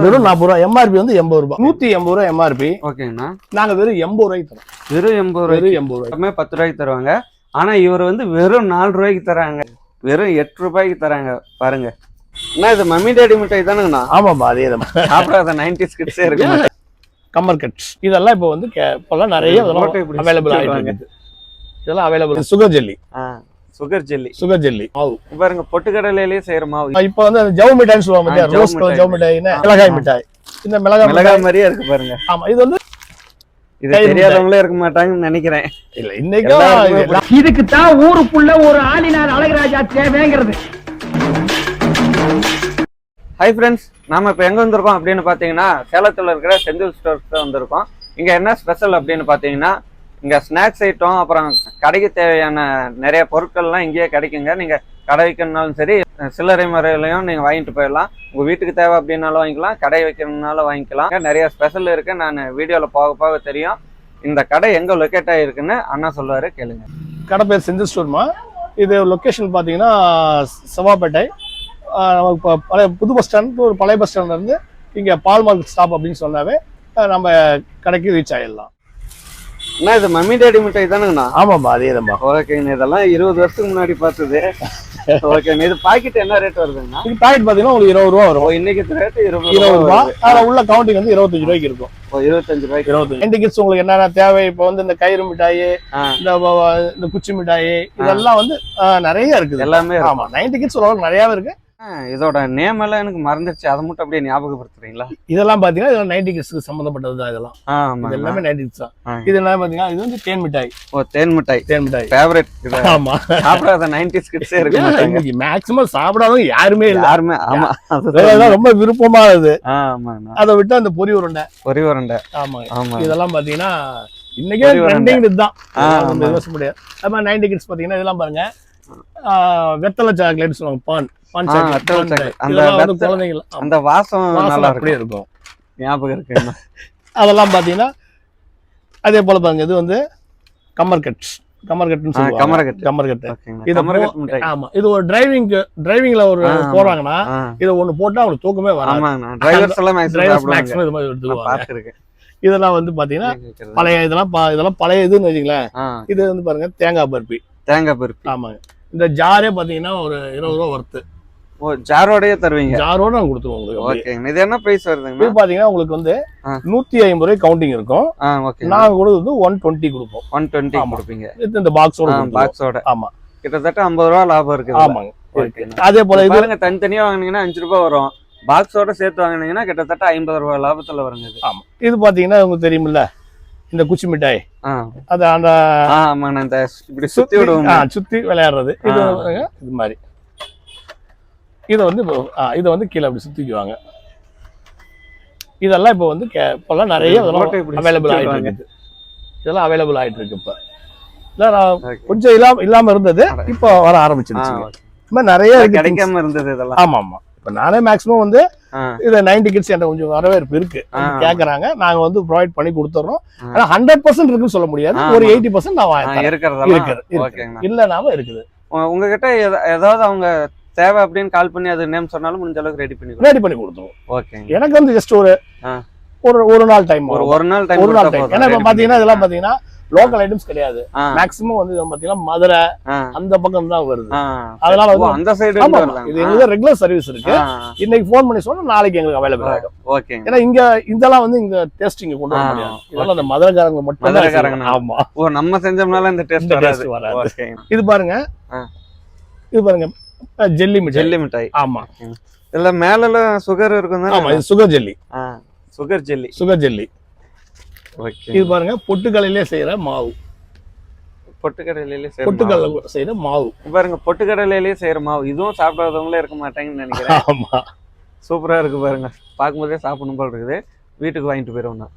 வெறும் 40 ரூபா. எம்ஆர்பி வந்து 80 ரூபாய். 180 ரூபாய் எம்ஆர்பி. ஓகேங்கண்ணா. நாங்க வெறும் 80 ரூபாய்க்கு தரோம். வெறும் 80 ரூபாய். வெறும் 80 ரூபாய். 10 ரூபாய்க்கு தருவாங்க. ஆனா இவர் வந்து வெறும் 4 ரூபாய்க்கு தராங்க. வெறும் 8 ரூபாய்க்கு தராங்க பாருங்க. என்ன இது மம்மி டேடி மிட்டாய் தானுங்கண்ணா? ஆமாப்பா, அதே தான். சாப்பிடாத 90s கிட்ஸே இருக்கு. கம்மர் கட்ஸ் இதெல்லாம் இப்போ வந்து இப்பெல்லாம் நிறைய அவைலபிள் ஆயிட்டு இருக்கு. இதெல்லாம் available. Sugar jelly. Sugar jelly. Sugar jelly மாவு பாருங்க, பொட்டுக்கடலையிலேயே செய்யற மாவு. இப்போ வந்து ஜவு மிட்டாய்னு சொல்லுவாங்க. ரோஸ் கலர் ஜவு மிட்டாய்னா மிளகாய் மிட்டாய். இந்த மிளகாய் மாதிரியே இருக்கு பாருங்க. ஆமா, இது வந்து இது தெரியாதவங்களே இருக்க மாட்டாங்கன்னு நினைக்கிறேன். இல்ல, இன்னைக்கு இதுக்கு தான் ஊருக்குள்ள ஒரு ஆளினார் அழகராஜா தேவைங்கிறது. ஹாய் ஃப்ரெண்ட்ஸ், நாம இப்போ எங்கே வந்திருக்கோம் அப்படின்னு பார்த்தீங்கன்னா சேலத்தில் இருக்கிற செந்தில் ஸ்டோர்ஸ் தான் வந்திருக்கோம். இங்கே என்ன ஸ்பெஷல் அப்படின்னு பார்த்தீங்கன்னா இங்கே ஸ்நாக்ஸ் ஐட்டம், அப்புறம் கடைக்கு தேவையான நிறைய பொருட்கள்லாம் இங்கேயே கிடைக்குங்க. நீங்கள் கடை வைக்கணுனாலும் சரி, சில்லறை முறையிலையும் நீங்கள் வாங்கிட்டு போயிடலாம். உங்கள் வீட்டுக்கு தேவை அப்படின்னாலும் வாங்கிக்கலாம், கடை வைக்கணும்னாலும் வாங்கிக்கலாம். நிறைய ஸ்பெஷல் இருக்குது. நான் வீடியோவில் போக போக தெரியும். இந்த கடை எங்கே லொக்கேட் ஆகிருக்குன்னு அண்ணா சொல்லுவார், கேளுங்க. கடை பேர் செந்தில் ஸ்டோர்மா. இது லொக்கேஷன் பார்த்தீங்கன்னா செவ்வாப்பேட்டை. பழைய புது பஸ் ஸ்டாண்ட், ஒரு பழைய பஸ் ஸ்டாண்ட்ல இருந்து இங்க பால் மார்க்கெட் ஸ்டாப் அப்படின்னு சொன்னாவே நம்ம கடைக்கு ரீச் ஆயிடலாம். அண்ணா, இது மம்மி டேடி மிட்டாய் தானுங்கண்ணா? ஆமாப்பா, அதே தான். ஓகேங்க, இதெல்லாம் 20 வருஷத்துக்கு முன்னாடி பார்த்தது. ஓகேங்க, இது பாக்கெட் என்ன ரேட் வருதுங்கண்ணா? இது பாக்கெட் பார்த்தீங்கன்னா உங்களுக்கு 20 ரூபா வரும். இன்னைக்கு ரேட் 20 ரூபா. உள்ள கவுண்டிங் வந்து 25 ரூபாய்க்கு இருக்கும். 25 ரூபாய்க்கு. 25 கிட்ஸ் உங்களுக்கு என்னென்ன தேவை? இப்போ வந்து இந்த கயிறு மிட்டாய், இந்த குச்சி மிட்டாய், இதெல்லாம் வந்து நிறைய இருக்குது. எல்லாமே. ஆமா, 90 கிட்ஸ் நிறையாவே இருக்கு. இதோட நேம் எல்லாம் எனக்கு மறந்துருச்சு, அதை மட்டும் அப்படியே ஞாபகப்படுத்துறீங்களா? இதெல்லாம் பாத்தீங்கன்னா இதெல்லாம் 90 கிட்ஸ்க்கு சம்பந்தப்பட்டது தான். இதெல்லாம் எல்லாமே 90 கிட்ஸ் தான். இது என்ன பாத்தீங்கன்னா இது வந்து தேன் மிட்டாய். தேன் மிட்டாய். தேன் மிட்டாய் ஃபேவரட். ஆமா, சாப்பிடாத 90s கிட்ஸே இருக்கு. இன்னைக்கு மேக்ஸிமம் சாப்பிடாதவங்க யாருமே இல்ல. யாருமே. ஆமா, அதெல்லாம் ரொம்ப விருப்பமானது. ஆமா, அதை விட்டு அந்த பொரி உருண்டை. பொரி உருண்டை. ஆமா ஆமா, இதெல்லாம் பாத்தீங்கன்னா இன்னைக்கே ட்ரெண்டிங் இதுதான். பேச முடியாது. அது 90 கிட்ஸ் பாத்தீங்கன்னா இதெல்லாம் பாருங்க, வெத்தலை சாக்லேட் சொல்லுவாங்க. அந்த வாசம் நல்லா இருக்கும். ஞாபகம் இருக்கு. அதெல்லாம் பாத்தீங்கன்னா அதே போல பாருங்க, இது வந்து கம்மர் கட்ஸ். கம்மர் கட்னு சொல்லுவாங்க. Comer cut. ஆமா, இது ஒரு டிரைவிங்ல ஒரு போறாங்கன்னா இத ஒண்ணு போட்டா அவங்களுக்கு தூக்கமே வராது. டிரைவர்ஸ் எல்லாம் மேக்ஸிமம் இது மாதிரி எடுத்துக்குவாங்க. இதெல்லாம் வந்து பாத்தீங்கன்னா பழைய இதெல்லாம் பழைய இதுன்னு வச்சுங்களேன். இது வந்து பாருங்க தேங்காய் பருப்பி. தேங்காய் பருப்பி. ஆமாங்க. இந்த ஜாரே பாத்தீங்கன்னா ஒரு 20 ரூபா வருது. ஓ, ஜாரோடயே தருவீங்க? ஜாரோட நாங்க கொடுத்துருவோம் உங்களுக்கு. ஓகேங்க. இது என்ன பிரைஸ் வருதுங்க? இது பாத்தீங்கன்னா உங்களுக்கு வந்து 150 ரூபாய் கவுண்டிங் இருக்கும். நாங்க கொடுத்து 120 கொடுப்போம். 120 கொடுப்பீங்க இந்த பாக்ஸோட. ஆமா, கிட்டத்தட்ட 50 ரூபா லாபம் இருக்கு. ஆமாங்க. அதே போல இது பாருங்க, தனித்தனியா வாங்குனீங்கன்னா 5 ரூபாய் வரும். பாக்ஸோட சேர்த்து வாங்குனீங்கன்னா கிட்டத்தட்ட 50 ரூபாய் லாபத்துல வருங்க இது. ஆமா, இது பாத்தீங்கன்னா உங்களுக்கு தெரியுமில்ல, இந்த குச்சி மிட்டாய். அது அந்த இப்படி சுத்தி விடுவோம், சுத்தி விளையாடுறது. இது இது மாதிரி இதை வந்து கீழே அப்படி சுத்திக்குவாங்க. இதெல்லாம் இப்போ வந்து இப்பெல்லாம் நிறைய அவைலபிள் ஆயிட்டு இருக்குது. இதெல்லாம் அவைலபிள் ஆயிட்டு இருக்கு. இப்ப கொஞ்சம் இல்லாம இருந்தது, இப்போ வர ஆரம்பிச்சிருச்சு. இந்த மாதிரி நிறைய கிடைக்காம இருந்தது இதெல்லாம். ஆமா ஆமா, இப்ப நானே மேக்ஸிமம் வந்து இதை 90 கிட்ஸ் என்ற கொஞ்சம் வரவேற்பு இருக்கு. கேக்குறாங்க, நாங்க வந்து ப்ரொவைட் பண்ணி கொடுத்துறோம். ஆனா 100% இருக்குன்னு சொல்ல முடியாது. ஒரு 80% நான் இருக்கிறது இல்லனாம இருக்குது. உங்ககிட்ட ஏதாவது அவங்க தேவை அப்படின்னு கால் பண்ணி அது நேம் சொன்னாலும் முடிஞ்ச அளவுக்கு ரெடி பண்ணி கொடுத்துருவோம். ஓகே, எனக்கு வந்து ஜஸ்ட் ஒரு நாள் டைம். ஒரு நாள் டைம். ஏன்னா இப்ப பாத்தீங்கன்னா இதெல்லாம் பாத்தீங்கன்னா லோக்கல் ஐட்டம்ஸ் கிடையாது. மேக்ஸிமம் வந்து பாத்தீங்கன்னா மதுரை அந்த பக்கம் தான் வருது. அதனால வந்து அந்த சைடு இது எங்களுக்கு ரெகுலர் சர்வீஸ் இருக்கு. இன்னைக்கு போன் பண்ணி சொன்னா நாளைக்கு எங்களுக்கு அவைலபிள் ஆயிடும். ஓகே, ஏன்னா இங்க இதெல்லாம் வந்து இங்க டேஸ்டிங் கொண்டு வர முடியாது. இதெல்லாம் அந்த மதுரைக்காரங்க மட்டும். ஆமா, ஓ, நம்ம செஞ்சோம்னால இந்த டேஸ்ட் வராது. இது பாருங்க, ஜெல்லி மிட்டாய். ஜெல்லி மிட்டாய். ஆமா, இல்ல மேல சுகர் இருக்கும். ஆமா, இது sugar jelly. Sugar jelly. Sugar jelly. Okay, இது பாருங்க, பொட்டுக்கடலையிலே செய்யற மாவு. பொட்டுக்கடலையிலே செய்யற மாவு பாருங்க. பொட்டுக்கடலையிலே செய்யற மாவு. இதுவும் சாப்பிடாதவங்களே இருக்க மாட்டாங்கன்னு நினைக்கிறேன். ஆமா, சூப்பரா இருக்கு பாருங்க. பார்க்கும்போதே சாப்பிடணும் போல இருக்குது. வீட்டுக்கு வாங்கிட்டு போயிடுவோம்.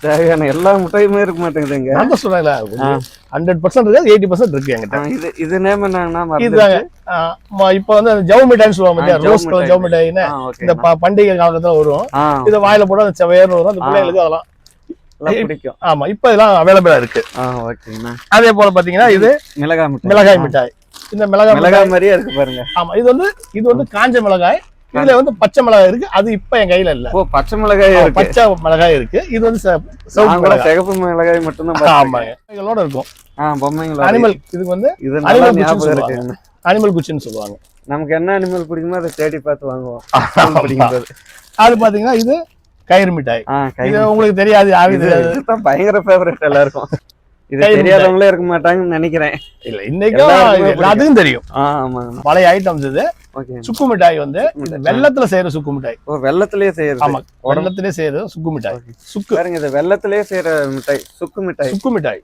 தேவையான எல்லா முட்டையுமே இருக்க மாட்டேங்குதுங்க. நான் சொன்னேன்ல, 100% இருக்கு, 80% இருக்கு என்கிட்ட. இது நேம் என்னன்னா இதுதாங்க. இப்ப வந்து ஜவு மிட்டாய்னு சொல்லுவாங்க. ரோஸ் கலர் ஜவு மிட்டாய்னு இந்த பண்டிகை காலத்துல வரும். இத வாயில போட அந்த செவையர்னு வரும். அந்த பிள்ளைகளுக்கு அதெல்லாம் பிடிக்கும். ஆமா, இப்ப இதெல்லாம் அவைலபிளா இருக்கு. அதே போல பாத்தீங்கன்னா இது மிளகாய் மிட்டாய். இந்த மிளகாய் மாதிரியே இருக்கு பாருங்க. ஆமா, இது வந்து காஞ்ச மிளகாய். இதுல வந்து பச்சை மிளகாய் இருக்கு, அது இப்ப என் கையில இல்ல. ஓ பச்சை மிளகாய் இருக்கு. பச்சை மிளகாய் இருக்கு, இது வந்து சிகப்பு மிளகாய் மட்டும்தான். ஆமாங்க, இதோட இருக்கும். பொம்மைங்களா அனிமல், இதுக்கு வந்து இது அனிமல் ஞாபகம் இருக்கு. அனிமல் குச்சின்னு சொல்லுவாங்க. நமக்கு என்ன அனிமல் பிடிக்குமோ அதை தேடி பார்த்து வாங்குவோம். அது பாத்தீங்கன்னா இது கயிறு மிட்டாய். இது உங்களுக்கு தெரியாது, இதுதான் பயங்கர ஃபேவரட் எல்லாருக்கும். இது தெரியாதவங்களே இருக்க மாட்டாங்கன்னு நினைக்கிறேன். இல்ல இன்னைக்கும் எல்லாத்துக்கும் தெரியும். பழைய ஐட்டம்ஸ் இது. சுக்கு மிட்டாய் வந்து வெள்ளத்துல செய்யற சுக்கு மிட்டாய். வெள்ளத்திலேயே செய்யறது. ஆமா, வெள்ளத்திலேயே செய்யறது சுக்கு மிட்டாய். சுக்கு பாருங்க, இது வெள்ளத்திலேயே செய்யற மிட்டாய், சுக்கு மிட்டாய். சுக்கு மிட்டாய்.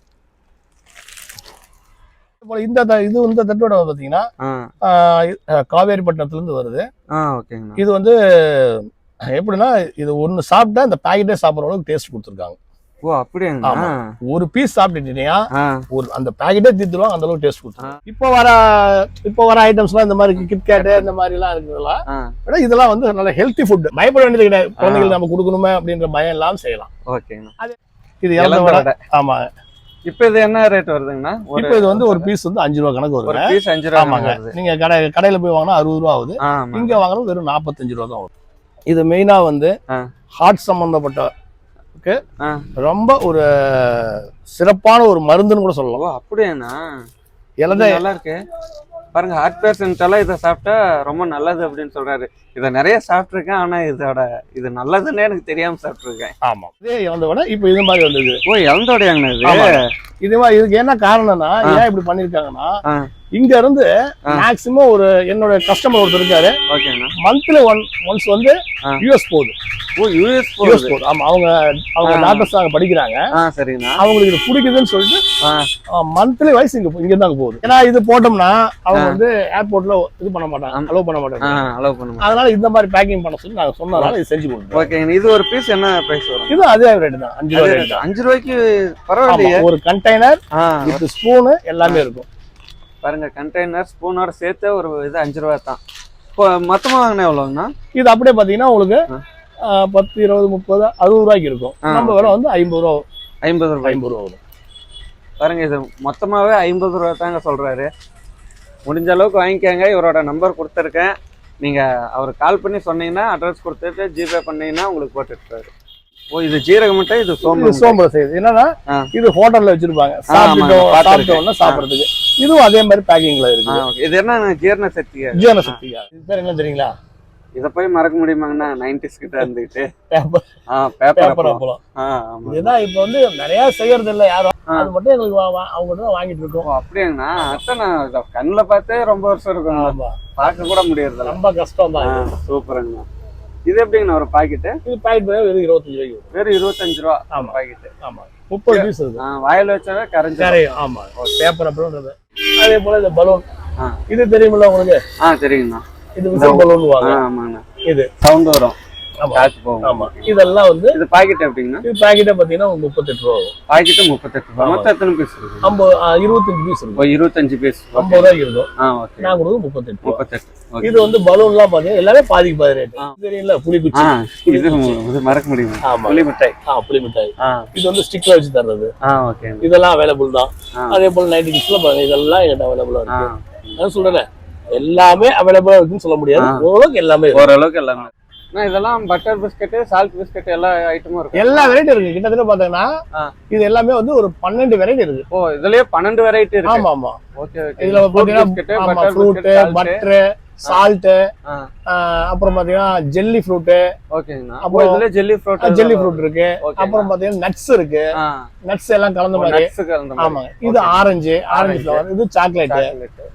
இந்த இந்த தட்டோட பாத்தீங்கன்னா காவேரிப்பட்டினத்துல இருந்து வருது. இது வந்து எப்படின்னா, இது ஒண்ணு சாப்பிட்டா இந்த பாக்கெட்டே சாப்பிடுற அளவுக்கு டேஸ்ட் கொடுத்துருக்காங்க. ஓ அப்படியா? ஒரு பீஸ் சாப்பிட்டுட்டீங்கன்னா ஒரு அந்த பாக்கெட்டே தீத்துருவாங்க, அந்த அளவுக்கு டேஸ்ட் கொடுத்துருவாங்க. இப்போ வர ஐட்டம்ஸ் எல்லாம் இந்த மாதிரி கிட்கேட் இந்த மாதிரி எல்லாம் இருக்குதுலாம், இதெல்லாம் வந்து நல்ல ஹெல்த்தி ஃபுட். பயப்பட வேண்டியது கிடையாது. குழந்தைங்களுக்கு நம்ம கொடுக்கணுமே அப்படின்ற பயம் இல்லாம செய்யலாம். இது இளந்த. ஆமா, இப்ப இது என்ன ரேட் வருதுங்கண்ணா? இப்ப இது வந்து ஒரு பீஸ் வந்து 5 ரூபா கணக்கு வருது. ஆமாங்க, நீங்க கடையில போய் வாங்கினா 60 ரூபா ஆகுது. இங்க வாங்கினா வெறும் 45 ரூபா தான் ஆகுது. இது மெயினா வந்து ஹார்ட் சம்பந்தப்பட்ட ரொம்ப ஒரு சிறப்பான ஒரு மருந்துன்னு கூட சொல்லலாம். அப்படியாண்ணா? இலந்தை நல்லா இருக்கு பாருங்க. ஹார்ட் பேஷண்ட் எல்லாம் இதை சாப்பிட்டா ரொம்ப நல்லது அப்படின்னு சொல்றாரு. இதை நிறைய சாப்பிட்டுருக்கேன், ஆனா இது நல்லதுன்னு எனக்கு தெரியாம சாப்பிட்டுருக்கேன். ஆமா, இதே இலந்தோட இப்ப இது மாதிரி வந்தது. ஓ இலந்தோடையாங்கண்ணா இது? இதுக்கு என்ன காரணம்னா, ஏன் இப்படி பண்ணிருக்காங்கன்னா, இங்க இருந்து மேக்சிமம் ஒரு என்னோட கஸ்டமர் ஒருத்தர் இருக்காரு, மந்த்லி ஒன்ஸ் வந்து யுஎஸ் போகுது. யுஎஸ் போகுது. ஆமா, அவங்க டாக்டர்ஸ் அங்க படிக்கிறாங்க. அவங்களுக்கு இது பிடிக்குதுன்னு சொல்லிட்டு மந்த்லி வைஸ் இங்க தான் போகுது. ஏன்னா இது போட்டோம்னா அவங்க வந்து ஏர்போர்ட்ல இது பண்ண மாட்டாங்க, அலோவ் பண்ண மாட்டாங்க. அதனால இந்த மாதிரி பேக்கிங் பண்ண சொல்லி நாங்க சொன்னதால இது செஞ்சு கொடுத்தோம். ஓகே, இது ஒரு பீஸ் என்ன பிரைஸ் வரும்? இது அதே ரேட் தான், 5 ரூபாய். 5 ரூபாய்க்கு பரவாயில்லையே. ஒரு கண்டெய்னர் வித் ஸ்பூன் எல்லாமே இருக்கும். பாருங்க, கண்டெய்னர் ஸ்பூனோட சேர்த்து ஒரு இது 5 ரூபாய் தான். இப்போ மொத்தமா வாங்கினா எவ்வளவுன்னா? இது அப்படியே பாத்தீங்கன்னா உங்களுக்கு 10, 20, 30, 60 ரூபாய்க்கு இருக்கும். நம்ம விலை வந்து 50 ரூபா. 50 ரூபாய் வரும். பாருங்க, இது மொத்தமாவே 50 ரூபா தாங்க சொல்றாரு. முடிஞ்ச அளவுக்கு வாங்கிக்கோங்க. இவரோட நம்பர் கொடுத்துருக்கேன். நீங்க அவருக்கு கால் பண்ணி சொன்னீங்கன்னா, அட்ரஸ் கொடுத்துட்டு ஜிபே பண்ணீங்கன்னா உங்களுக்கு போட்டுருக்காரு. ஓ இது ஜீரக மிட்டாய், இது சோம்பு செய்யுது. என்னன்னா இது ஹோட்டல்ல வச்சிருப்பாங்க சாப்பிட்டோம்னா சாப்பிடுறதுக்கு. இதுவும் அதே மாதிரி பேக்கிங்ல இருக்கு. இது என்ன ஜீரண சக்தி? ஜீரண சக்தி. இது பேர் என்ன தெரியுங்களா? இத போய் மறக்க முடியுமாங்கண்ணா? 90s கிட்ட இருந்துட்டு பேப்பர் அப்பளம். இதுதான் இப்ப வந்து நிறைய செய்யறது இல்ல யாரும். அது மட்டும் எங்களுக்கு அவங்க தான் வாங்கிட்டு இருக்கோம். அப்படியாங்கண்ணா? அதான் நான் கண்ணுல பார்த்தே ரொம்ப வருஷம் இருக்கும், பார்க்க கூட முடியறது ரொம்ப கஷ்டம் தான். சூப்பருங்கண்ணா. இது எப்படிங்கண்ணா ஒரு பாக்கெட்டு? இது பாக்கெட் வெறும் 25 ரூபாய்க்கு. வெறும் 25 ரூபா பாக்கெட்டு. ஆமா, 30 பீஸ் இருக்கு. வாயில வச்சாவே கரையும். ஆமா, பேப்பர் அப்பளம்ன்றது. அதே போல இந்த பலூன், இது தெரியுமில்ல உங்களுக்கு? தெரியுங்கண்ணா. இது விசில் பலூன் வாங்க. ஆமாண்ணா, இது சவுண்ட் வரும். ஆமா, இதெல்லாம் வந்து இது பாக்கெட் எப்படிங்கண்ணா? இது பாக்கெட்டே பாத்தீங்கன்னா 38 ரூபா வரும். பாக்கெட்டு 38 ரூபா. மொத்தம் எத்தனை பீஸ் இருக்கு? 25 பீஸ் இருக்கு. 25 பீஸ் 50 ரூபாய்க்கு இருக்கும். நான் கொடுத்து 38. இது வந்து பலூன் எல்லாம் பாத்தீங்கன்னா எல்லாமே பாதிக்கு பாதி ரேட். தெரியல, புளிக்குச்சி. இது மறக்க முடியுமா? புளி மிட்டாய். புளி மிட்டாய். இது வந்து ஸ்டிக்ல வச்சு தர்றது. இதெல்லாம் அவைலபிள் தான். அதே போல 90 கிட்ஸ்ல பாருங்க, இதெல்லாம் என்கிட்ட அவைலபிளா இருக்கு. நான் சொல்றேன், எல்லாமே அவைலபிளா இருக்குன்னு சொல்ல முடியாது. ஓரளவுக்கு எல்லாமே. இதெல்லாம் பட்டர் பிஸ்கட், சால்ட் பிஸ்கட் எல்லா ஐட்டமும் இருக்கு. எல்லா வெரைட்டி இருக்கு. கிட்டத்தட்ட பாத்தீங்கன்னா இது எல்லாமே வந்து ஒரு 12 வெரைட்டி இருக்கு. ஓ இதுலயே 12 வெரைட்டி இருக்கு. ஆமா. ஓகே. இதுல பாத்தீங்கன்னா ஃப்ரூட், பட்டர், சால்ட், அப்புறம் பாத்தீங்கன்னா ஜெல்லி ஃப்ரூட். ஓகேங்கண்ணா. அப்புறம் இதுல ஜெல்லி ஃப்ரூட் இருக்கு. அப்புறம் பாத்தீங்கன்னா நட்ஸ் இருக்கு. நட்ஸ் எல்லாம் கலந்த மாதிரி. ஆமாங்க. இது ஆரஞ்சு ஃபிளவர், இது சாக்லேட்.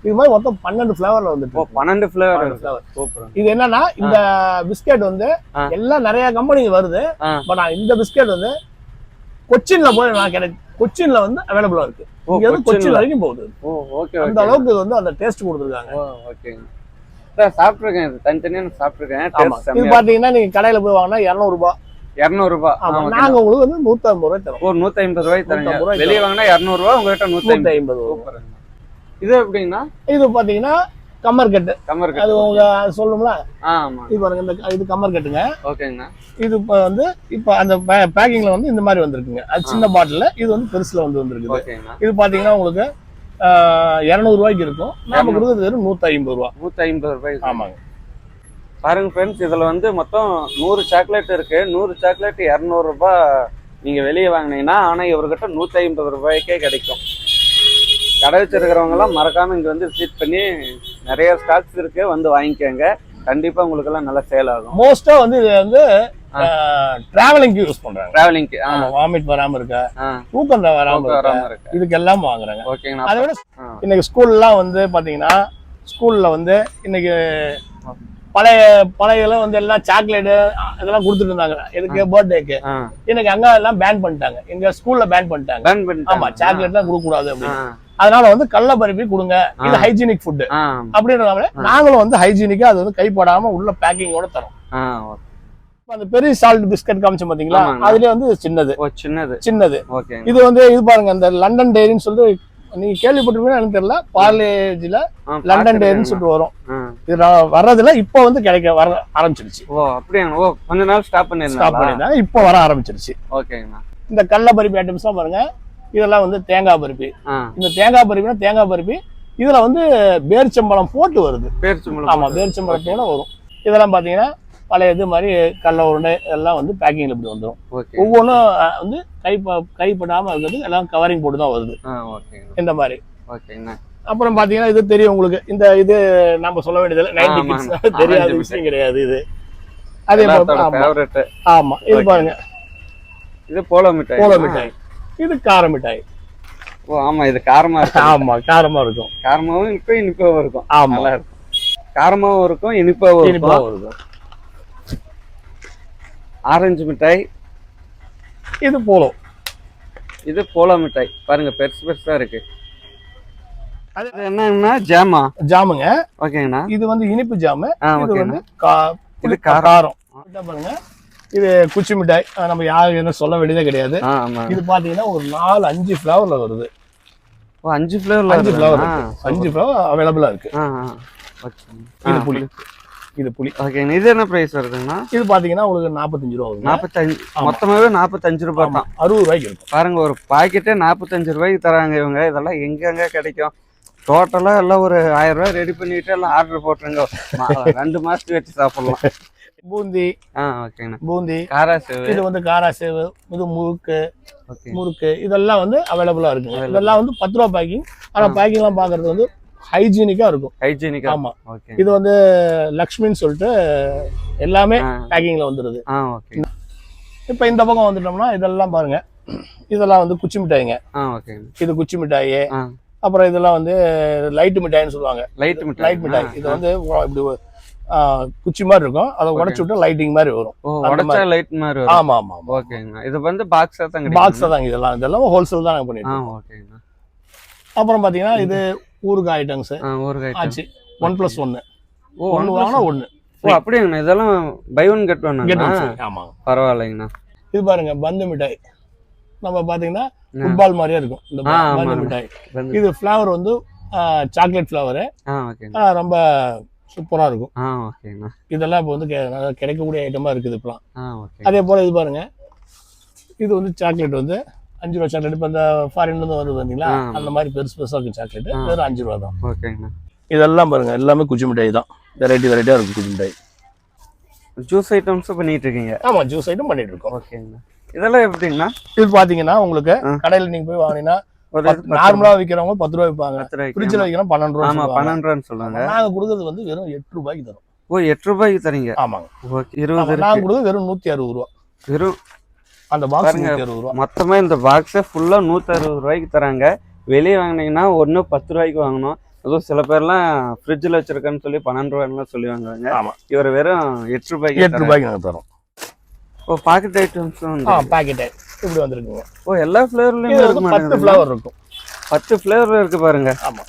இது மாதிரி மொத்தம் 12 ஃபிளவர்ல வந்துட்டு. 12 ஃபிளவர். சூப்பர். இது என்னன்னா, இந்த பிஸ்கட் வந்து எல்லாம் நிறைய கம்பெனி வருது. பட் இந்த பிஸ்கட் வந்து கொச்சின்ல போய் நான் கிடைக்கும். கொச்சின்ல வந்து அவைலபிளா இருக்கு. இங்க வந்து கொச்சின் வரைக்கும் போகுது. அந்த அளவுக்கு வந்து அந்த டேஸ்ட் கொடுத்துருக்காங்க. ஓகேங்க. சாப்பிட்டுருக்கேன், இது தனித்தனியா சாப்பிட்டுருக்கேன். இது பாத்தீங்கன்னா நீங்க கடையில போய் வாங்கினா 200 ரூபாய். 200 ரூபாய். நாங்க உங்களுக்கு வந்து 150 ரூபாய் தரோம். 150 ரூபாய் தரீங்க. வெளியே வாங்கினா 200 ரூபாய், உங்ககிட்ட 150 ரூபாய். இது எப்படின்னா? இது பாத்தீங்கன்னா கம்மர்கட்டு. அது உங்க சொல்லணும்ல? இது பாருங்க, இது கம்மர்கட்டுங்க. ஓகேங்கண்ணா. இது வந்து இப்ப அந்த பேக்கிங்ல வந்து இந்த மாதிரி வந்திருக்குங்க. அது சின்ன பாட்டில், இது வந்து பெருசுல வந்திருக்கு. இது பாத்தீங்கன்னா உங்களுக்கு 200 ரூபாய்க்கு இருக்கும். நாம கொடுக்குறது வெறும் 150 ரூபாய். 150 ரூபாய். ஆமாங்க. பாருங்க ஃப்ரெண்ட்ஸ், இதுல வந்து மொத்தம் 100 சாக்லேட் இருக்கு. 100 சாக்லேட் 200 ரூபாய் நீங்க வெளியே வாங்கினீங்கன்னா, ஆனா இவர்கிட்ட 150 ரூபாய்க்கே கிடைக்கும். கடை வச்சிருக்கிறவங்க எல்லாம் மறக்காம இங்க வந்து விசிட் பண்ணி நிறைய ஸ்டாக்ஸ் இருக்கு, வந்து வாங்கிக்கோங்க. கண்டிப்பா உங்களுக்கு எல்லாம் நல்லா சேல் ஆகும். மோஸ்டா வந்து இது வந்து டிராவலிங்க்கு யூஸ் பண்றாங்க. டிராவலிங்க்கு வாமிட் வராம இருக்க, தூக்கம் வராம இருக்க, இதுக்கு எல்லாம் வாங்குறாங்க. ஓகேங்களா. அதை விட இன்னைக்கு ஸ்கூல்லாம் வந்து பாத்தீங்கன்னா, ஸ்கூல்ல வந்து இன்னைக்கு பழைய வந்து எல்லாம் சாக்லேட்டு இதெல்லாம் கொடுத்துட்டு இருந்தாங்க. எதுக்கு? பர்த்டேக்கு. இன்னைக்கு அங்க எல்லாம் பேன் பண்ணிட்டாங்க. எங்க ஸ்கூல்ல பேன் பண்ணிட்டாங்க. ஆமா, சாக்லேட் எல்லாம் கொடுக்க கூடாது அப்படின்னு. அதனால வந்து கடல பருப்பி கொடுங்க, இது ஹைஜீனிக் ஃபுட் அப்படின்றதால நாங்களும் வந்து ஹைஜீனிக்கா அது வந்து கைப்படாம உள்ள பேக்கிங்கோட தரோம். அந்த பெரிய சால்ட் பிஸ்கட் காமிச்சோம் பாத்தீங்களா, அதுல வந்து சின்னது. இது வந்து இது பாருங்க, அந்த லண்டன் டெய்ரின்னு சொல்லிட்டு நீங்க கேள்விப்பட்டிருப்பீங்க எனக்கு தெரியல, பார்லேஜில லண்டன் டெய்ரின்னு சொல்லிட்டு வரும். இது வர்றதுல இப்ப வந்து வர ஆரம்பிச்சிருச்சு. கொஞ்ச நாள் ஸ்டாப் பண்ணிருந்தாங்க, இப்ப வர ஆரம்பிச்சிருச்சு. இந்த கடல பருப்பி ஐட்டம்ஸ் எல்லாம் பாருங்க, இதெல்லாம் வந்து தேங்காய் பருப்பி. இந்த தேங்காய் பருப்பினா தேங்காய் பருப்பி, இதுல வந்து பேரிச்சம்பழம் போட்டு வருது. ஆமா, பேரிச்சம்பழத்தோட வரும். இதெல்லாம் பாத்தீங்கன்னா பழைய இது மாதிரி கடல உருண்டை எல்லாம் வந்து பேக்கிங்ல இப்படி வந்துடும். ஒவ்வொன்றும் வந்து கைப்படாம இருக்கிறது எல்லாம் கவரிங் போட்டு தான் வருது இந்த மாதிரி. அப்புறம் பாத்தீங்கன்னா இது தெரியும் உங்களுக்கு, இந்த இது நம்ம சொல்ல வேண்டியது 90 கிட்ஸ் தெரியாத விஷயம் கிடையாது இது. அதே மாதிரி ஆமா, இது பாருங்க, இது போலோ மிட்டாய், இது கார மிட்டாய். ஆமா, இது காரமா இருக்கும். ஆமா, காரமா இருக்கும். காரமாவும் இருக்கும், இனிப்பாவும் இருக்கும். ஆமா, நல்லா இருக்கும். காரமாவும் இருக்கும், இனிப்பாவும் இருக்கும். ஆரஞ்சு மிட்டாய், இது போலோ மிட்டாய். பாருங்க, பெருசா இருக்கு. அது என்னன்னா ஜாமுங்க. ஓகேங்கண்ணா. இது வந்து இனிப்பு ஜாமு. இது வந்து இது காரம். பாருங்க, இது குச்சி மிட்டாய். நம்ம யாரும் என்ன சொல்ல வேண்டியதே கிடையாது. இது பாத்தீங்கன்னா ஒரு 4-5 ஃபிளவர்ல வருது. 5 ஃபிளவர் அவைலபிளா இருக்கு. இது புளி. ஓகே, இது என்ன பிரைஸ் வருதுன்னா? இது பாத்தீங்கன்னா உங்களுக்கு 45 ரூபா வரும். 45, மொத்தமாவே 45 ரூபாய் தான். 60 ரூபாய்க்கு இருக்கும். பாருங்க, ஒரு பாக்கெட்டே 45 ரூபாய்க்கு தராங்க இவங்க. இதெல்லாம் எங்க கிடைக்கும்? டோட்டலா எல்லாம் ஒரு 1000 ரூபாய் ரெடி பண்ணிட்டு எல்லாம் ஆர்டர் போட்டுருங்க. 2 மாசத்துக்கு வச்சு சாப்பிடலாம். பூந்தி. ஓகேண்ணா. பூந்தி, காராசேவு. இது வந்து காராசேவு, இது முறுக்கு இதெல்லாம் வந்து அவைலபிளா இருக்கு. இதெல்லாம் வந்து 10 ரூபா பேக்கிங். ஆனா பேக்கிங் எல்லாம் பாக்குறது வந்து ஹைஜீனிக்கா இருக்கும். ஆமா, இது வந்து லக்ஷ்மின்னு சொல்லிட்டு எல்லாமே பேக்கிங்ல வந்துருது. இப்ப இந்த பக்கம் வந்துட்டோம்னா இதெல்லாம் பாருங்க, இதெல்லாம் வந்து குச்சி மிட்டாய்ங்க. இது குச்சி மிட்டாய். அப்புறம் இதெல்லாம் வந்து லைட் மிட்டாய்னு சொல்லுவாங்க. லைட் மிட்டாய். இது வந்து இப்படி குச்சி மாதிரி இருக்கும், அதை உடைச்சு விட்டு லைட்டிங் மாதிரி வரும். ஆமா ஆமா. இது வந்து பாக்ஸா தான். இதெல்லாம் ஹோல்சேல் தான் பண்ணிட்டு. அப்புறம் பாத்தீங்கன்னா இது ஊறுகாய் ஐட்டம்ஸ் ஆச்சு. 1+1. ஒன்னு வாங்கினா ஒன்னு. அப்படியாங்கண்ணா, இதெல்லாம் பை ஒன் கெட் ஒன். ஆமா, பரவாயில்லைங்கண்ணா. இது பாருங்க, பந்து மிட்டாய். நம்ம பாத்தீங்கன்னா ஃபுட்பால் மாதிரியே இருக்கும் இந்த பந்து மிட்டாய். இது ஃபிளவர் வந்து சாக்லேட் ஃபிளவர். ரொம்ப சூப்பரா இருக்கும். இதெல்லாம் இப்போ வந்து கிடைக்கக்கூடிய ஐட்டமா இருக்குது இப்பெல்லாம். அதே போல இது பாருங்க, இது வந்து சாக்லேட் வந்து 5 ரூபா சாக்லேட். இப்போ இந்த ஃபாரின்ல இருந்து வருது பாத்தீங்களா, அந்த மாதிரி பெருசா இருக்கும் சாக்லேட். வெறும் 5 ரூபா தான். இதெல்லாம் பாருங்க, எல்லாமே குச்சி மிட்டாய் தான். வெரைட்டியா இருக்கும் குச்சி மிட்டாய். ஜூஸ் ஐட்டம்ஸ் பண்ணிட்டு இருக்கீங்க? ஆமா, ஜூஸ் ஐட்டம் பண்ணிட்டு இருக்கோம். ஓகேங்கண்ணா. இதெல்லாம் எப்படிங்கண்ணா? இது பாத்தீங்கன்னா உங்களுக்கு கடையில நீங்க போய் வாங்கினா நார்மலா விக்கிறவங்க 10 ரூபாய் விற்பாங்க. ஃப்ரிட்ஜ்ல விக்கிறோம் 12 ரூபா. 12 ரூபான்னு சொல்லுவாங்க. நாங்க கொடுக்கிறது வந்து வெறும் 8 ரூபாய்க்கு தரோம். 8 ரூபாய்க்கு தரீங்க? ஆமாங்க. 20 நாங்க கொடுக்கிறது வெறும் 160 ரூபா. வெறும் அந்த பாக்ஸ் 160 ரூபா. மொத்தமா இந்த பாக்ஸை ஃபுல்லா 160 ரூபாய்க்கு தராங்க. வெளியே வாங்கினீங்கன்னா 10 ரூபாய்க்கு வாங்கணும். அதுவும் சில பேர்லாம் ஃப்ரிட்ஜில் வச்சிருக்கேன்னு சொல்லி 12 ரூபாய்லாம் சொல்லி வாங்குவாங்க. ஆமா, இவர் வெறும் 8 ரூபாய்க்கு நாங்க தரோம். பாக்கெட் ஐட்டம்ஸும் பாக்கெட் இப்படி வந்திருக்குங்க. எல்லா ஃப்ளேவர்லயும் 10 ஃப்ளேவர் இருக்கும். 10 ஃப்ளேவர் இருக்கு பாருங்க. ஆமா,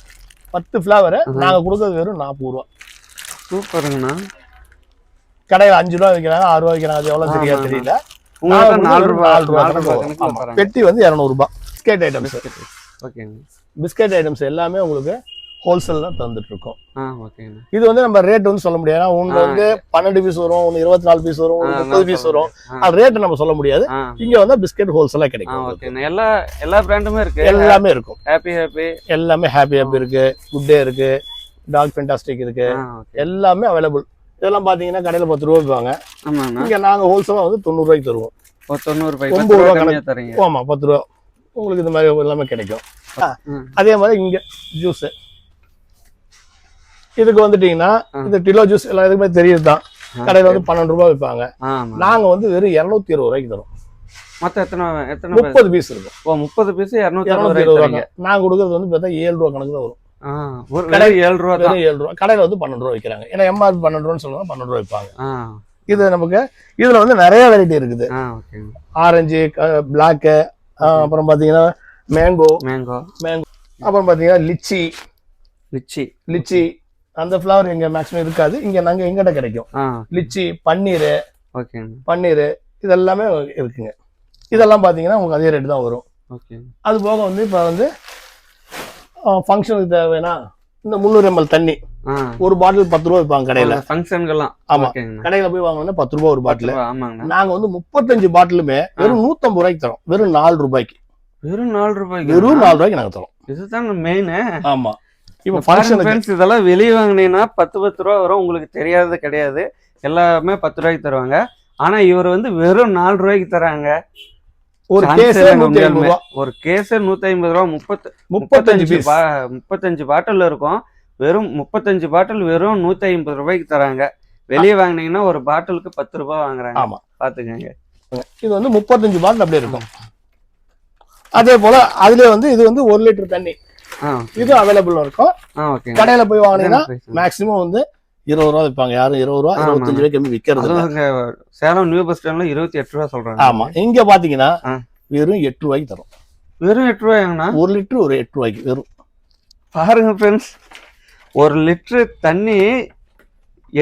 10 ஃப்ளேவர். நாங்க கொடுக்கிறது வெறும் 40 ரூபா. சூப்பருங்கண்ணா. கடையில் 5 ரூபா விற்கிறாங்க, 6 ரூபா விற்கிறாங்க. அது எவ்வளவு சரியா தெரியல. உங்களுக்கு 4 ரூபா. பெட்டி வந்து 200 ரூபாய். Biscuit items. பிஸ்கெட் ஐட்டம்ஸ் எல்லாமே உங்களுக்கு ஹோல்சேல் தான் தந்துட்டு இருக்கோம். இது வந்து நம்ம ரேட் வந்து சொல்ல முடியாது. ஒன்று வந்து 12 பீஸ் வரும், ஒன்று 24 பீஸ் வரும், 30 பீஸ் வரும். அது ரேட் நம்ம சொல்ல முடியாது. இங்க வந்து பிஸ்கெட் ஹோல்சேலா கிடைக்கும். எல்லா பிராண்டுமே இருக்கு. எல்லாமே இருக்கும். ஹாப்பி எல்லாமே ஹாப்பி இருக்கு, குட் டே இருக்கு, டாக் ஃபென்டாஸ்டிக் இருக்கு. எல்லாமே அவைலபிள். இதெல்லாம் பாத்தீங்கன்னா கடையில 10 ரூபா விற்பாங்க. ஆமாண்ணா. இங்க நாங்க ஹோல்சேலா வந்து 90 ரூபாய்க்கு தருவோம். 90 ரூபாய் 9 ரூபா கம்மியா தரீங்க. ஆமா 10 ரூபா உங்களுக்கு இந்த மாதிரி எல்லாமே கிடைக்கும். அதே மாதிரி இங்க ஜூஸ் இதுக்கு வந்துட்டீங்கன்னா இந்த டிலோ ஜூஸ் எல்லாம் எதுக்குமே தெரியுதுதான். கடையில வந்து 12 ரூபாய் விற்பாங்க. நாங்க வந்து வெறும் 220 ரூபாய்க்கு தரோம். மொத்தம் எத்தனை 30 பீஸ் இருக்கும். 30 பீஸ் 220 ரூபாய். நான் கொடுக்கறது வந்து பார்த்தா 7 ரூபா கணக்கு தான் வரும். ஒரு கடை 7 ரூபா தான். 7 ரூபா. கடையில வந்து 12 ரூபா விற்கிறாங்க. ஏன்னா எம்ஆர்பி 12 ரூபான்னு சொல்லுவாங்க, 12 ரூபா விற்பாங்க. இது நமக்கு இதுல வந்து நிறைய வெரைட்டி இருக்குது. ஆரஞ்சு, பிளாக், அப்புறம் பாத்தீங்கன்னா மேங்கோ, அப்புறம் பாத்தீங்கன்னா லிச்சி அந்த ஃபிளவர் எங்க மேக்ஸிமம் இருக்காது. இங்க நாங்க எங்கிட்ட கிடைக்கும். லிச்சி, பன்னீர் இதெல்லாமே இருக்குங்க. இதெல்லாம் பாத்தீங்கன்னா உங்களுக்கு அதே ரேட்டு தான் வரும். அது போக வந்து இப்ப வந்து ஃபங்க்ஷனுக்கு தேவைன்னா இந்த 300 ml தண்ணி ஒரு பாட்டில் 10 ரூபா விற்பாங்க கடையில. ஃபங்க்ஷன்கெல்லாம் ஆமா, கடையில போய் வாங்கினா 10 ரூபா ஒரு பாட்டில். நாங்க வந்து 35 பாட்டிலுமே வெறும் 150 ரூபாய்க்கு தரோம். வெறும் 4 ரூபாய்க்கு. வெறும் 4 ரூபாய்க்கு. வெறும் 4 ரூபாய்க்கு நாங்க தரோம். இதுதான் மெயின். ஆமா, இப்ப ஃபங்க்ஷனுக்கு இதெல்லாம் வெளியே வாங்கினீங்கன்னா 10 ரூபா வரும். உங்களுக்கு தெரியாது கிடையாது, எல்லாமே 10 ரூபாய்க்கு தருவாங்க. ஆனா இவர் வந்து வெறும் 4 ரூபாய்க்கு தராங்க. ஒரு கேஸ் 150 ரூபா. ஒரு கேஸ் 150 ரூபா. 35 பாட்டில் இருக்கும். வெறும் 35 பாட்டில் வெறும் 150 ரூபாய்க்கு தராங்க. வெளியே வாங்கினீங்கன்னா ஒரு பாட்டிலுக்கு 10 ரூபாய் வாங்குறாங்க. ஆமா, பாத்துக்கங்க. இது வந்து 35 பாட்டில் அப்படியே இருக்கும். அதே போல அதுல வந்து இது வந்து 1 லிட்டர் தண்ணி இது அவைலபிள் இருக்கும். கடையில போய் வாங்கினீங்கன்னா மேக்சிமம் வந்து 20 ரூபா விற்பாங்க. யாரும் 20 ரூபா 25 ரூபாய் கம்மி விற்கிறது. சேலம் நியூ பஸ் ஸ்டாண்ட்ல 28 ரூபா சொல்றாங்க. ஆமா, இங்க பாத்தீங்கன்னா வெறும் 8 ரூபாய்க்கு தரும். வெறும் 8 ரூபாய்ங்கண்ணா? 1 லிட்டர் ஒரு 8 ரூபாய்க்கு வெறும். பாருங்க ஃப்ரெண்ட்ஸ், 1 லிட்டர் தண்ணி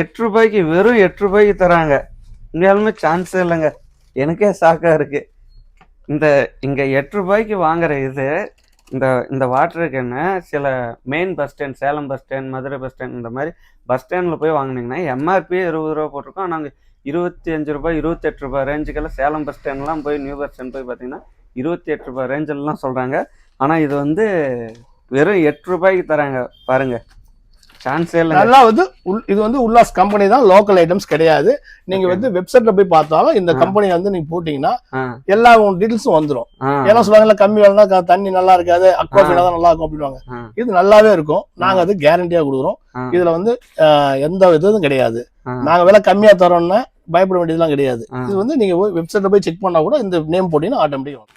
8 ரூபாய்க்கு, வெறும் 8 ரூபாய்க்கு தராங்க. உண்மையாலுமே சான்ஸே இல்லைங்க. எனக்கே ஷாக்கா இருக்கு. இங்க 8 ரூபாய்க்கு வாங்குற இது இந்த வாட்டர் கேன்னு சில main bus stand, Salem bus stand, Madurai bus stand, இந்த மாதிரி பஸ் ஸ்டாண்ட்ல போய் வாங்கினீங்கன்னா எம்ஆர்பி 20 ரூபா போட்டிருக்கோம். நாங்கள் 25 ரூபாய் 28 ரூபாய் ரேஞ்சுக்கெல்லாம் சேலம் பஸ் ஸ்டாண்ட்லாம் போய் நியூ பஸ் ஸ்டாண்ட் போய் பார்த்தீங்கன்னா 28 ரூபாய் ரேஞ்செல்லாம் சொல்றாங்க. ஆனா இது வந்து வெறும் 8 ரூபாய்க்கு தராங்க. பாருங்க, சான்ஸே இல்லை. நல்லா வந்து இது வந்து உல்லாஸ் கம்பெனி தான், லோக்கல் ஐட்டம்ஸ் கிடையாது. நீங்க வந்து வெப்சைட்ல போய் பார்த்தாலும் இந்த கம்பெனி வந்து நீங்க போட்டீங்கன்னா எல்லா டீடைல்ஸும் வந்துடும். ஏன்னா சொல்லுவாங்கல்ல, கம்மி வேலைனா தண்ணி நல்லா இருக்காது, அக்வாஃபினா தான் நல்லா இருக்கும் அப்படின்வாங்க. இது நல்லாவே இருக்கும். நாங்க அது கேரண்டியா கொடுக்குறோம். இதுல வந்து எந்த இதுவும் கிடையாது. நாங்க விலை கம்மியா தரோம்னா பயப்பட வேண்டியதுலாம் கிடையாது. இது வந்து நீங்க வெப்சைட்ல போய் செக் பண்ணா கூட இந்த நேம் போட்டீங்கன்னா ஆட்டோமேட்டிக்.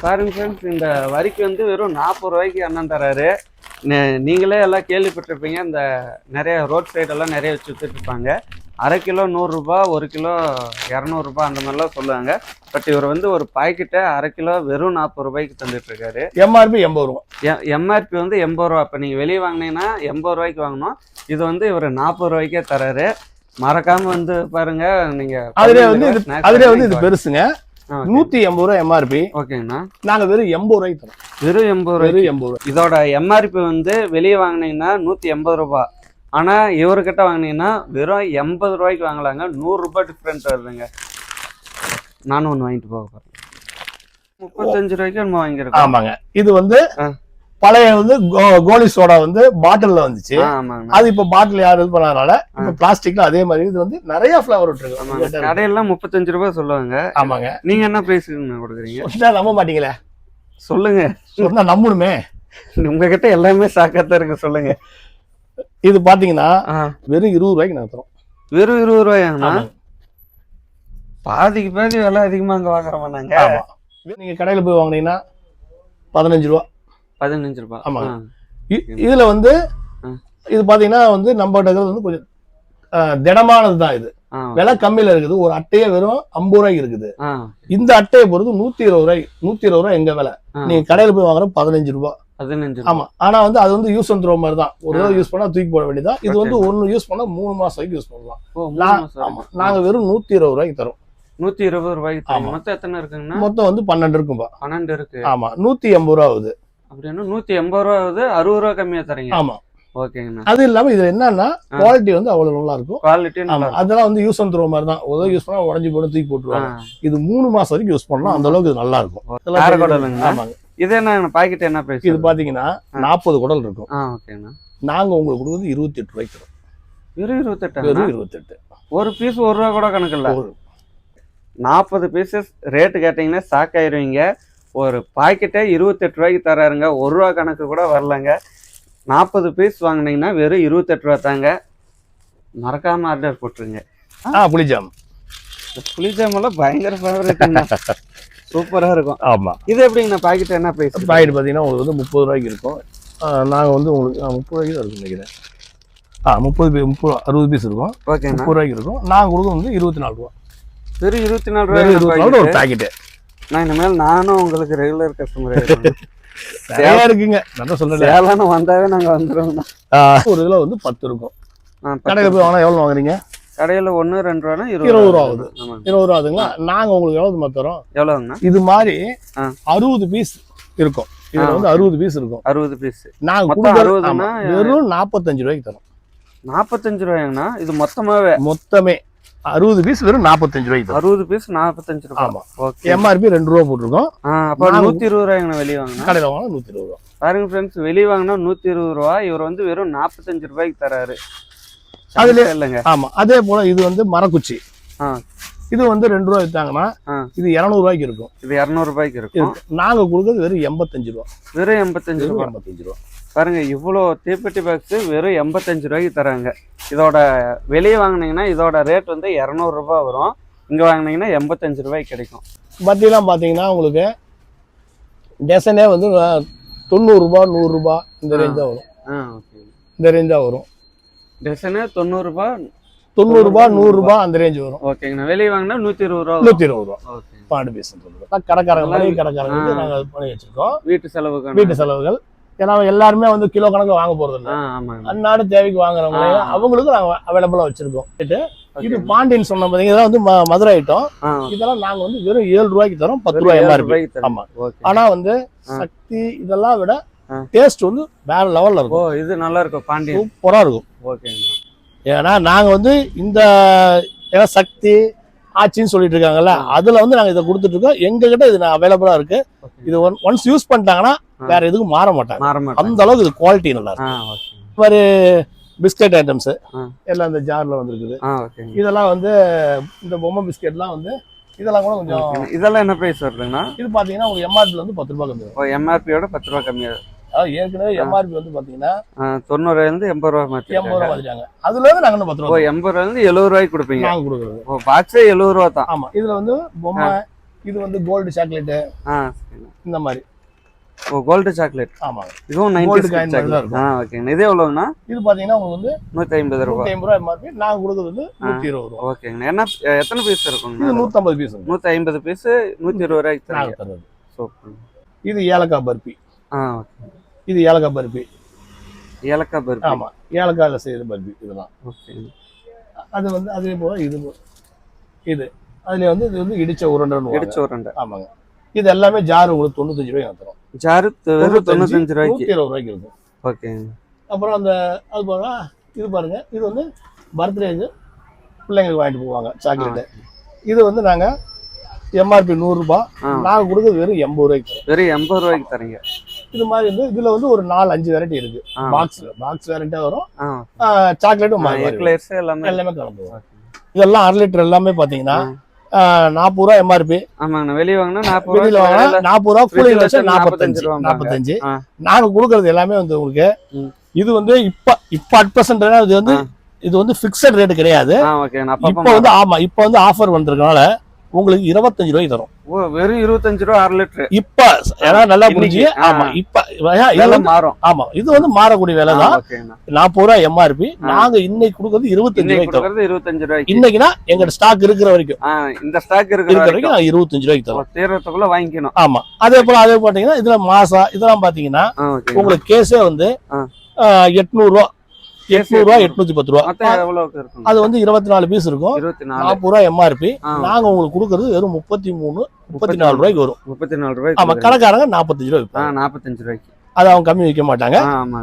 பாருங்க ஃப்ரெண்ட்ஸ், இந்த வரிக்கு வந்து வெறும் 40 ரூபாய்க்கு அண்ணன் தராரு. நீங்களே எல்லாம் கேள்விப்பட்டிருப்பீங்க, இந்த நிறைய ரோட் சைடெல்லாம் நிறைய வச்சு வித்துட்ருப்பாங்க. அரை கிலோ 100 ரூபா, 1 கிலோ 200 ரூபா அந்த மாதிரிலாம் சொல்லுவாங்க. பட் இவர் வந்து ஒரு பாக்கெட்டை அரை கிலோ வெறும் 40 ரூபாய்க்கு தந்துட்டு இருக்காரு. எம்ஆர்பி 80 ரூபா. எம்ஆர்பி வந்து 80 ரூபா. இப்போ நீங்கள் வெளியே வாங்கினீங்கன்னா 80 ரூபாய்க்கு வாங்கணும். இது வந்து இவர் 40 ரூபாய்க்கே தராரு. மறக்காம வந்து பாருங்க. நீங்க அதுல வந்து இது பெருசுங்க. 180 ரூபாய் எம்ஆர்பி. ஓகேங்கண்ணா, நாங்க வெறும் 80 ரூபாய்க்கு தரோம். வெறும் 80 ரூபாய். இதோட எம்ஆர்பி வந்து வெளியே வாங்கினீங்கன்னா 180 ரூபாய். ஆனா இவர்கிட்ட வாங்கினீங்கன்னா வெறும் 80 ரூபாய்க்கு வாங்கலாங்க. 100 ரூபாய் டிஃபரெண்ட் வருதுங்க. நானும் ஒண்ணு வாங்கிட்டு போக போறேன். 35 ரூபாய்க்கு நம்ம வாங்கிருக்கோம். ஆமாங்க, இது வந்து பழைய வந்து கோலி சோடா வந்து பாட்டில்ல வந்துச்சு. அது இப்ப பாட்டில் யாரும் இது பண்ணாதனால இப்ப பிளாஸ்டிக்ல அதே மாதிரி இது வந்து நிறைய ஃபிளவர் இருக்கு. கடையெல்லாம் 35 ரூபாய் சொல்லுவாங்க. ஆமாங்க, நீங்க என்ன பிரைஸ் கொடுக்குறீங்க? நம்ப மாட்டீங்களே, சொல்லுங்க. சொன்னா நம்பணுமே. உங்ககிட்ட எல்லாமே சாக்காத்தான் இருக்கு, சொல்லுங்க. இது பாத்தீங்கன்னா வெறும் 20 ரூபாய்க்கு நான் தரோம். வெறும் 20 ரூபாயாங்கண்ணா? பாதிக்கு பாதி விலை அதிகமா அங்க வாங்குறோமா நாங்க? நீங்க கடையில போய் வாங்கினீங்கன்னா 15 ரூபா. 15 ரூபாய். ஆமா, இதுல வந்து இது பாத்தீங்கன்னா வந்து நம்ம வந்து கொஞ்சம் திடமானது தான். இது விலை கம்மியில இருக்குது. ஒரு அட்டையே வெறும் 50 ரூபாய்க்கு இருக்குது. இந்த அட்டையை பொறுத்து 120 ரூபாய் எங்க விலை. நீங்க கடையில போய் வாங்குற 15 ரூபாய். ஆமா, ஆனா வந்து அது வந்து யூஸ் அண்ட் த்ரோ மாதிரி தான். ஒரு தடவை யூஸ் பண்ணா தூக்கி போட வேண்டியதான். இது வந்து ஒன்னு யூஸ் பண்ணா 3 மாசம் வரைக்கும் யூஸ் பண்ணலாம். நாங்க வெறும் 120 ரூபாய்க்கு தரோம். 120 ரூபாய்க்கு. மொத்தம் எத்தனை இருக்குங்கன்னா? மொத்தம் வந்து 12 இருக்கும்பா. 12 இருக்கு. ஆமா, 180 ரூபா ஆகுது. அப்படின்னா 180 ரூபா ஆகுது. 60 ரூபா கம்மியா தரீங்க. ஆமா, ஓகேங்கண்ணா. அது இல்லாம இது என்னன்னா குவாலிட்டி வந்து அவ்வளவு நல்லா இருக்கும். குவாலிட்டி அதெல்லாம் வந்து யூஸ் அண்ட் த்ரோ மாதிரி தான். ஒரு யூஸ் பண்ணா உடஞ்சி போட்டு தூக்கி போட்டுருவாங்க. இது 3 மாசம் வரைக்கும் யூஸ் பண்ணலாம். அந்த அளவுக்கு இது நல்லா இருக்கும். ஆமாங்க. இது என்ன பாக்கெட் என்ன பிரைஸ்? இது பாத்தீங்கன்னா 40 குடல் இருக்கும். நாங்க உங்களுக்கு கொடுக்குறது 28 ரூபாய்க்கு தரோம். வெறும் 28. வெறும் 28. ஒரு பீஸ் ₹1 கூட கணக்கு இல்லை. 40 பீசஸ் ரேட்டு கேட்டிங்கன்னா ஷாக் ஆயிடுவீங்க. ஒரு பாக்கெட்டே ₹28 தராருங்க. ₹1 கணக்கு கூட வரலங்க. 40 பீஸ் வாங்கினீங்கன்னா வெறும் ₹28 தாங்க. மறக்காம ஆர்டர் போட்டுருங்க. புளிஜாம். புளிஜாம் எல்லாம் பயங்கர ஃபேவரேட்டுங்க. சூப்பரா இருக்கும். ஆமா. இது எப்படிங்கண்ணா பாக்கெட் என்ன பிரைஸ்? பாக்கெட் பார்த்தீங்கன்னா உங்களுக்கு வந்து ₹30 இருக்கும். நாங்கள் வந்து உங்களுக்கு ₹30 தான் இருக்கும் நினைக்கிறேன். 60 பீஸ் இருக்கும். ஓகே, ₹30 இருக்கும். நாங்கள் கொடுக்க வந்து ₹24. வெறும் ₹24 ஒரு பாக்கெட்டு. நான் இனிமேல் நானும் உங்களுக்கு ரெகுலர் கஸ்டமர் சரியா இருக்குங்க. நான் சொல்றேன், சேலம் வந்தாவே நாங்க வந்துடுவோம். ஒரு கிலோ வந்து 10 இருக்கும். கடையில் போய் வாங்கினா எவ்வளோ வாங்குறீங்க? கடையில் 1-2 ரூபானா ₹20 ஆகுது. ₹20 ஆகுதுங்களா? நாங்கள் உங்களுக்கு எவ்வளோ தரோம்? எவ்வளோங்கண்ணா? இது மாதிரி 60 பீஸ் இருக்கும். இதுல வந்து 60 பீஸ் இருக்கும். 60 பீஸ் நாங்க கொடுக்கறதுனா வெறும் ₹45 தரோம். ₹45 இது மொத்தமே 60 பீஸ் வெறும் ₹45 தரோம். 60 பீஸ் ₹45. ஆமா. ஓகே. எம்ஆர்பி ₹2 போட்டுருக்கோம். அப்ப ₹120 வெளிய வாங்குனா கடையில வாங்குனா ₹120. பாருங்க फ्रेंड्स, வெளிய வாங்குனா ₹120, இவர் வந்து வெறும் ₹45 தராரு. அதுல இல்லங்க. ஆமா. அதே போல இது வந்து மரக்குச்சி. இது வந்து ₹2 வித்தாங்கன்னா இது ₹200 இருக்கும். இது ₹200 இருக்கும். நாங்க கொடுக்கிறது வெறும் ₹85. வெறும் ₹85. பாருங்க, இவ்வளோ தீப்பெட்டி பாக்ஸ் வெறும் ₹85 தராங்க. இதோட வெளியே வாங்கினீங்கன்னா இதோட ரேட் வந்து ₹200 வரும். இங்க வாங்கினீங்கன்னா ₹85 கிடைக்கும். பத்திலாம் பாத்தீங்கன்னா உங்களுக்கு டெசனே வந்து ₹90 ₹100 இந்த ரேஞ்ச் தான் வரும். இந்த ரேஞ்ச் தான் வரும். டெசனே ₹90 ₹100 அந்த ரேஞ்ச் வரும். ஓகேங்கண்ணா. வெளியே வாங்கினா ₹120. ஓகே. பாண்டு பீஸ் கடைக்காரங்க நாங்க பண்ணி வச்சிருக்கோம். வீட்டு செலவுகள். ஏன்னா எல்லாருமே வந்து கிலோ கணக்கு வாங்க போறது இல்லை. அன்னாடு தேவைக்கு வாங்குறவங்க அவங்களுக்கு நாங்க அவைலபிளா வச்சிருக்கோம். இது பாண்டியன் சொன்ன பாத்தீங்கன்னா இதெல்லாம் வந்து மதுரை ஐட்டம். இதெல்லாம் நாங்க வந்து வெறும் ₹7 தரோம். ₹10 எம்ஆர்பி. ஆமா. ஆனா வந்து சக்தி இதெல்லாம் விட டேஸ்ட் வந்து வேற லெவல்ல இருக்கும். இது நல்லா இருக்கும். பாண்டியன் சூப்பரா இருக்கும். ஓகேங்க. ஏன்னா நாங்க வந்து இந்த சக்தி ஆச்சின்னு சொல்லிட்டு இருக்காங்கல்ல, அதுல வந்து நாங்க இதை கொடுத்துட்டு இருக்கோம். எங்க கிட்ட இது அவைலபிளா இருக்கு. இது ஒன்ஸ் யூஸ் பண்ணிட்டாங்கன்னா வேற எதுக்கும் மாற மாட்டாங்க. அந்த அளவுக்கு இது குவாலிட்டி நல்லா இருக்கு. மாதிரி பிஸ்கட் ஐட்டம்ஸ் எல்லாம் இந்த ஜார்ல வந்துருக்குது. இதெல்லாம் வந்து இந்த பொம்மை பிஸ்கெட்லாம் வந்து இதெல்லாம் கூட கொஞ்சம். இதெல்லாம் என்ன பிரைஸ் வருதுன்னா இது பாத்தீங்கன்னா உங்களுக்கு எம்ஆர்பில வந்து ₹10 கம்மி வரும். எம்ஆர்பியோட ₹10 கம்மியா. அதாவது ஏற்கனவே எம்ஆர்பி வந்து பாத்தீங்கன்னா 90 இருந்து ₹80 மாத்திட்டாங்க. அதுல இருந்து நாங்க ₹10. ₹80 இருந்து ₹70 கொடுப்பீங்க. நாங்க கொடுக்குறது பாக்ஸே ₹70 தான். ஆமா. இதுல வந்து பொம்மை, இது வந்து கோல்டு சாக்லேட் இந்த மாதிரி. Gold chocolate. ஆமா. இதுவும் 90 காயின் தான் இருக்கும். ஓகேங்க. இது எவ்வளவுனா? இது பாத்தீங்கன்னா உங்களுக்கு வந்து ₹150 எம்ஆர்பி. நாங்க கொடுக்குறது வந்து ₹120. ஓகேங்க. என்ன எத்தனை பீஸ் இருக்கும்? இது 150 பீஸ். 150 பீஸ் ₹120 தராங்க. சூப்பர். இது ஏலக்காய் பர்பி. இது ஏலக்காய் பர்பி. ஏலக்காய் பர்பி. ஆமா. ஏலக்காயில செய்யற பர்பி இதெல்லாம். ஓகே. அது வந்து அதே போல இது அதுல வந்து இது வந்து இடிச்ச உருண்டை. ஆமாங்க. இது எல்லாமே ஜார் உங்களுக்கு ₹95 தரோம். ஜார் வெறும் ₹95 ₹120 இருக்கும். ஓகே. அப்புறம் அந்த அது போல இது பாருங்க, இது வந்து பர்த்டேக்கு பிள்ளைங்களுக்கு வாங்கிட்டு போவாங்க சாக்லேட். இது வந்து நாங்க எம்ஆர்பி ₹100. நாங்க கொடுக்குறது வெறும் ₹80. வெறும் ₹80 தரீங்க. இது மாதிரி வந்து இதுல வந்து ஒரு 4-5 வெரைட்டி இருக்கு. பாக்ஸ் வெரைட்டியா வரும். சாக்லேட்டும் எல்லாமே கலந்து. இதெல்லாம் 1/2 லிட்டர் எல்லாமே பாத்தீங்கன்னா ₹40 எம்ஆர்பி. ஆமாங்கண்ணா. வெளியே வாங்கினா ₹40. கூலிங் வச்சு 45. நாங்க கொடுக்கறது எல்லாமே வந்து உங்களுக்கு இது வந்து இப்ப அட்% இது வந்து பிக்சட் ரேட் கிடையாது. இப்ப வந்து ஆமா இப்ப வந்து ஆஃபர் வந்திருக்கனால உங்களுக்கு ₹25 தரும். வெறும் ₹25 1/2 லிட்டர். இப்ப நல்லா புரிஞ்சு. ஆமா. இப்ப இதெல்லாம் மாறும். ஆமா. இது வந்து மாறக்கூடிய விலை தான். ₹40 எம்ஆர்பி. நாங்க இன்னைக்கு கொடுக்கறது ₹25 தரும். ₹25 இன்னைக்குனா எங்க ஸ்டாக் இருக்கிற வரைக்கும். இந்த ஸ்டாக் இருக்கிற வரைக்கும் ₹25 தரும். தேர்றதுக்குள்ள வாங்கிக்கணும். ஆமா. அதே போல பாத்தீங்கன்னா இதுல மாசா இதெல்லாம் பாத்தீங்கன்னா உங்களுக்கு கேஸே வந்து ₹800 ₹810. அது வந்து 24 பீஸ் இருக்கும். ₹40 எம்ஆர்பி. நாங்க உங்களுக்கு கொடுக்கறது வெறும் ₹34 வரும். ₹34. ஆமா. கடைக்காரங்க ₹45. ₹45. அது அவங்க கம்மி வைக்க மாட்டாங்க.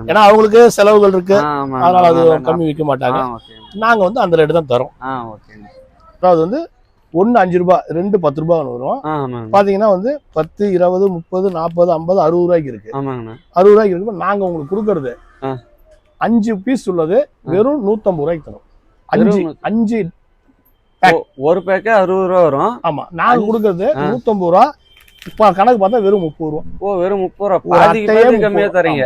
ஏன்னா அவங்களுக்கு செலவுகள் இருக்கு. அதனால அது கம்மி வைக்க மாட்டாங்க. நாங்க வந்து அந்த ரேட்டு தான் தரோம். அதாவது வந்து 1 ₹5, 2 ₹10 வரும். பாத்தீங்கன்னா வந்து 10, 20, 30, 40, 50, ₹60 இருக்கு. ₹60 இருக்கு. நாங்க உங்களுக்கு கொடுக்கறது 5 பீஸ் உள்ளது வெறும் 150 ரூபாய்க்கு தரும். 5 ஒரு பேக்கே 60 ரூபா வரும். ஆமா, நாங்க கொடுக்கறது 150 ரூபா. இப்ப கணக்கு பார்த்தா வெறும் 30 ரூபா. வெறும் 30 ரூபா, பாதிக்கு கம்மியா தரீங்க.